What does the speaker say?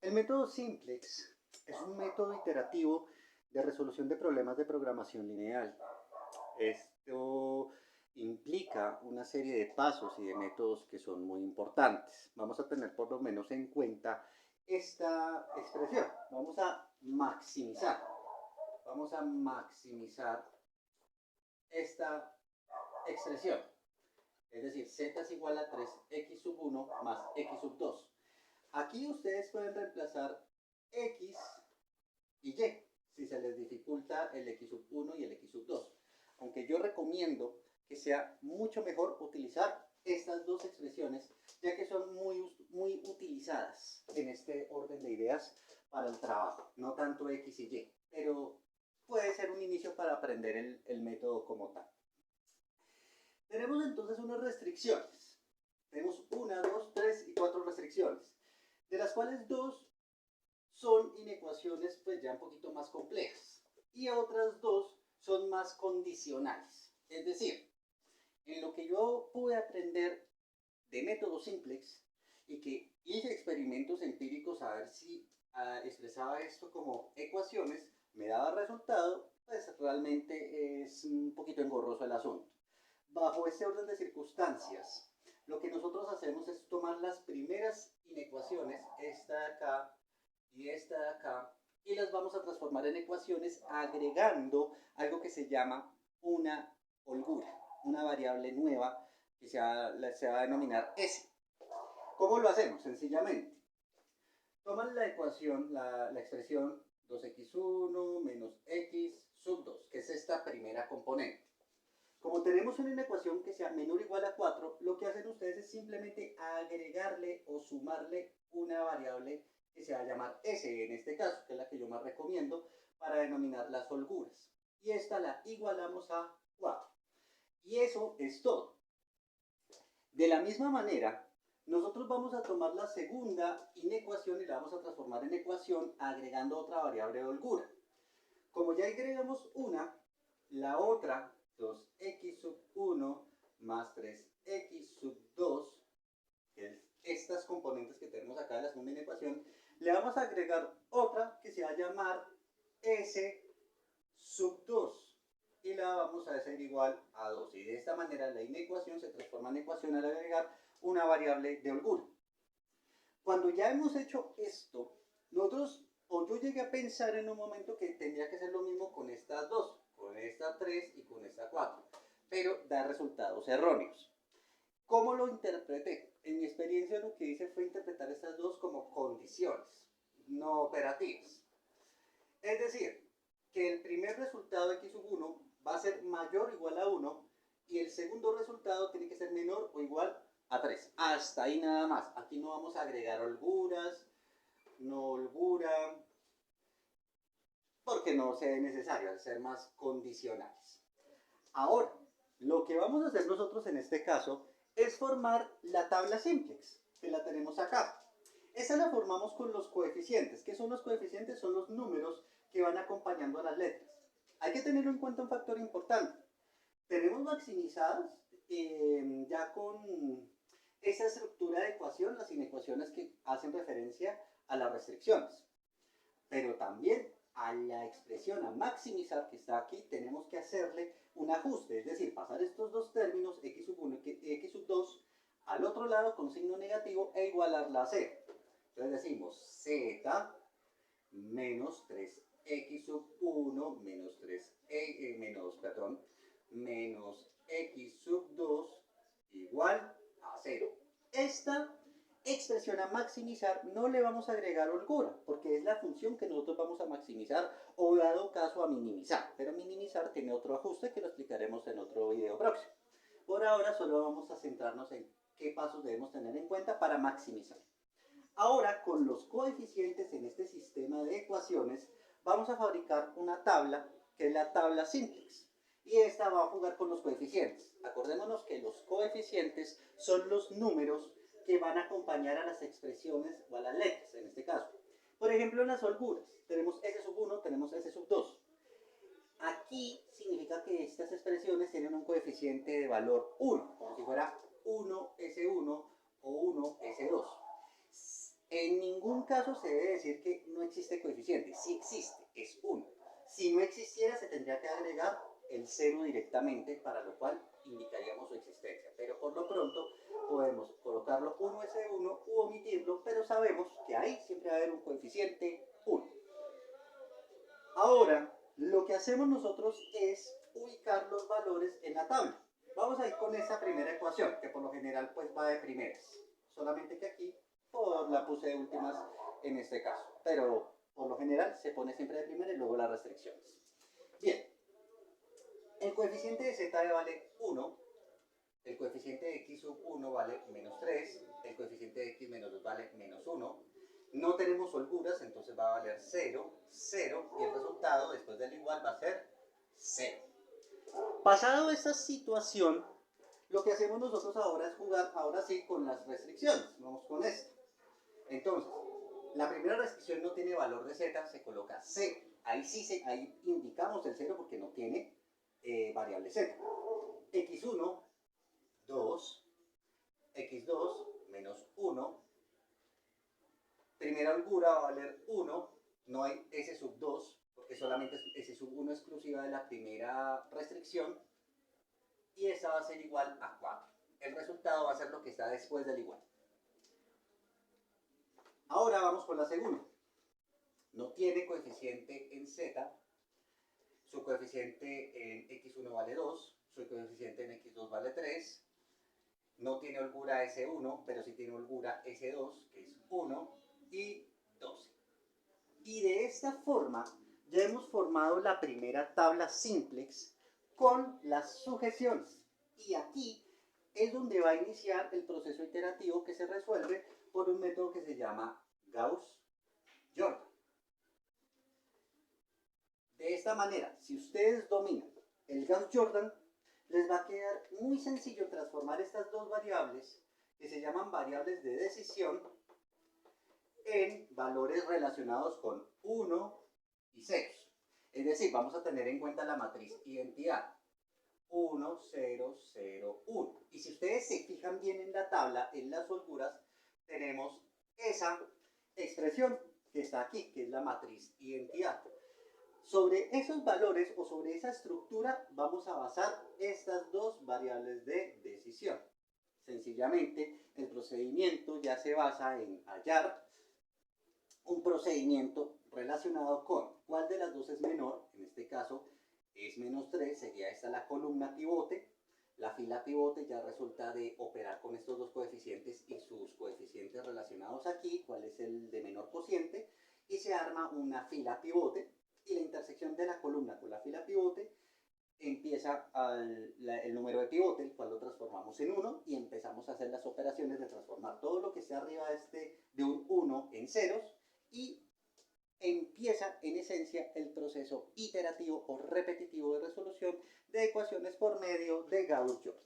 El método Simplex es un método iterativo de resolución de problemas de programación lineal. Esto implica una serie de pasos y de métodos que son muy importantes. Vamos a tener por lo menos en cuenta esta expresión. Vamos a maximizar esta expresión. Es decir, z es igual a 3x sub 1 más x sub 2. Aquí ustedes pueden reemplazar x y y si se les dificulta el x sub 1 y el x sub 2. Aunque yo recomiendo que sea mucho mejor utilizar estas dos expresiones, ya que son muy utilizadas en este orden de ideas para el trabajo, no tanto x y y, pero puede ser un inicio para aprender el método como tal. Tenemos entonces unas restricciones. Tenemos 1, 2, 3 y 4 restricciones, de las cuales 2 son inecuaciones pues ya un poquito más complejas y otras 2 son más condicionales. Es decir, en lo que yo pude aprender de método Simplex y que hice experimentos empíricos a ver si expresaba esto como ecuaciones, me daba resultado, pues realmente es un poquito engorroso el asunto. Bajo ese orden de circunstancias, lo que nosotros hacemos es tomar las primeras inecuaciones, esta de acá y esta de acá, y las vamos a transformar en ecuaciones agregando algo que se llama una holgura, una variable nueva que se va a denominar S. ¿Cómo lo hacemos? Sencillamente, toman la ecuación, la expresión 2x1 menos x sub 2, que es esta primera componente. Como tenemos una ecuación que sea menor o igual a 4, lo que hacen ustedes es simplemente agregarle o sumarle una variable que se va a llamar S, en este caso, que es la que yo más recomiendo para denominar las holguras. Y esta la igualamos a 4. Y eso es todo. De la misma manera, nosotros vamos a tomar la segunda inecuación y la vamos a transformar en ecuación agregando otra variable de holgura. Como ya agregamos una, la otra 2x sub 1 más 3x sub 2, que es estas componentes que tenemos acá en la segunda inecuación, le vamos a agregar otra que se va a llamar s sub 2 y la vamos a hacer igual a 2. Y de esta manera la inecuación se transforma en ecuación al agregar una variable de holgura. Cuando ya hemos hecho esto, nosotros, o yo llegué a pensar en un momento que tendría que ser lo mismo con estas dos, con esta 3 y con esta 4, pero da resultados erróneos. ¿Cómo lo interpreté? En mi experiencia lo que hice fue interpretar estas dos como condiciones, no operativas. Es decir, que el primer resultado de x sub 1 va a ser mayor o igual a 1 y el segundo resultado tiene que ser menor o igual a 3. Hasta ahí nada más. Aquí no vamos a agregar holguras, no holgura, porque no sea necesario, al ser más condicionales. Ahora, lo que vamos a hacer nosotros en este caso es formar la tabla simplex, que la tenemos acá. Esa la formamos con los coeficientes. ¿Qué son los coeficientes? Son los números que van acompañando a las letras. Hay que tener en cuenta un factor importante. Tenemos maximizadas ya con esa estructura de ecuación, las inecuaciones que hacen referencia a las restricciones. Pero también a la expresión a maximizar que está aquí tenemos que hacerle un ajuste, es decir, pasar estos dos términos, x sub 1 y x sub 2, al otro lado con signo negativo e igualarla a 0. Entonces decimos z menos 3x sub 1 menos menos x sub 2 igual a 0. Esta expresión a maximizar no le vamos a agregar holgura, porque es la función que nosotros vamos a maximizar o dado caso a minimizar, pero minimizar tiene otro ajuste que lo explicaremos en otro video próximo. Por ahora solo vamos a centrarnos en qué pasos debemos tener en cuenta para maximizar. Ahora, con los coeficientes en este sistema de ecuaciones, vamos a fabricar una tabla que es la tabla simplex. Y esta va a jugar con los coeficientes. Acordémonos que los coeficientes son los números que van a acompañar a las expresiones o a las letras, en este caso. Por ejemplo, en las holguras, tenemos S sub 1, tenemos S sub 2. Aquí significa que estas expresiones tienen un coeficiente de valor 1, como si fuera 1S1 o 1S2. En ningún caso se debe decir que no existe coeficiente. Sí existe, es 1. Si no existiera, se tendría que agregar el 0 directamente, para lo cual indicaríamos su existencia. Pero por lo pronto podemos colocarlo 1 ese 1 u omitirlo, pero sabemos que ahí siempre va a haber un coeficiente 1. Ahora, lo que hacemos nosotros es ubicar los valores en la tabla. Vamos a ir con esta primera ecuación, que por lo general pues va de primeras. Solamente que aquí la puse de últimas en este caso. Pero por lo general se pone siempre de primera y luego las restricciones. Bien, el coeficiente de z vale 1, el coeficiente de x sub 1 vale menos 3, el coeficiente de x menos 2 vale menos 1. No tenemos holguras, entonces va a valer 0, 0, y el resultado después del igual va a ser 0. Pasado esta situación, lo que hacemos nosotros ahora es jugar, ahora sí, con las restricciones. Vamos con esto. Entonces, la primera restricción no tiene valor de z, se coloca 0. Ahí sí, ahí indicamos el 0 porque no tiene variable z. x1, 2, x2, menos 1. Primera holgura va a valer 1, no hay s sub 2, porque solamente es s sub 1 exclusiva de la primera restricción, y esa va a ser igual a 4. El resultado va a ser lo que está después del igual. Ahora vamos con la segunda. No tiene coeficiente en z, su coeficiente en x1 vale 2, su coeficiente en x2 vale 3, no tiene holgura S1, pero sí tiene holgura S2, que es 1, y 12. Y de esta forma ya hemos formado la primera tabla simplex con las sujeciones. Y aquí es donde va a iniciar el proceso iterativo que se resuelve por un método que se llama Gauss-Jordan. De esta manera, si ustedes dominan el Gauss-Jordan, les va a quedar muy sencillo transformar estas dos variables, que se llaman variables de decisión, en valores relacionados con 1 y 0. Es decir, vamos a tener en cuenta la matriz identidad. 1, 0, 0, 1. Y si ustedes se fijan bien en la tabla, en las holguras, tenemos esa expresión que está aquí, que es la matriz identidad. Sobre esos valores o sobre esa estructura vamos a basar estas dos variables de decisión. Sencillamente, el procedimiento ya se basa en hallar un procedimiento relacionado con cuál de las dos es menor. En este caso es menos 3, sería esta la columna pivote. La fila pivote ya resulta de operar con estos dos coeficientes y sus coeficientes relacionados aquí, cuál es el de menor cociente, y se arma una fila pivote, y la intersección de la columna con la fila pivote empieza el número de pivote, el cual lo transformamos en 1, y empezamos a hacer las operaciones de transformar todo lo que esté arriba de un 1 en ceros, y empieza en esencia el proceso iterativo o repetitivo de resolución de ecuaciones por medio de Gauss-Jordan.